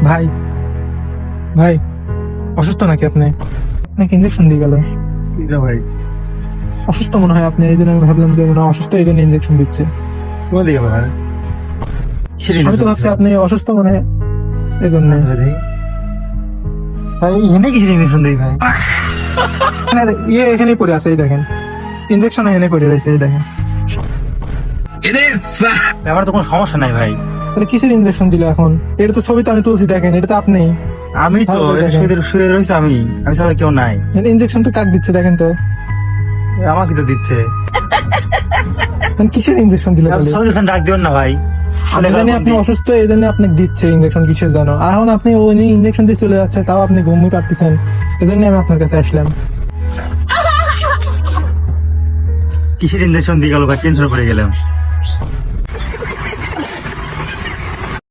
ভাই ভাই অসুস্থ নাকি আপনি? আপনাকে ইঞ্জেকশন দিয়ে গেল। ভাই অসুস্থ মনে হয় আপনি, এই জন্য আমি ভাবলাম যে মনে হয় অসুস্থ, এই জন্য ইঞ্জেকশন দিচ্ছে। কোন দিকে ভাই? আমি তো ভাবছি আপনি অসুস্থ মনে হয়, এই জন্য। ভাই এখানে কিসের ইঞ্জেকশন দিই ভাই? ইয়ে এখানেই পড়ে আছে, এই দেখেন ইঞ্জেকশন এখানে পড়ে রয়েছে, এই দেখেন। আমার তো কোনো সমস্যা নাই ভাই। তাহলে কিসের ইঞ্জেকশন দিল এখন? এটা তো ছবি তো আমি তুলছি, দেখেন এটা তো আপনি। আমি তো ভালো করে দেখেন। শুয়ে রয়েছি, আমি ছাড়া কেউ নাই। ইঞ্জেকশন তো কাক দিচ্ছে দেখেন তো, আমাকে তো দিচ্ছে। মানে কিসের ইঞ্জেকশন দিল? সলিউশন ডাক দিবেন না ভাই। আমি জানি আপনি অসুস্থ, এই জন্য আপনাকে দিচ্ছে ইঞ্জেকশন, কিসের জানো? আর এখন আপনি ওই ইঞ্জেকশন দিয়ে চলে যাচ্ছে, তাও আপনি ঘুমিয়ে পারতেছেন, এই জন্য আমি আপনার কাছে আসলাম। কিসের ইঞ্জেকশন দিয়ে গেল ভাই? টেনশন পড়ে গেলাম।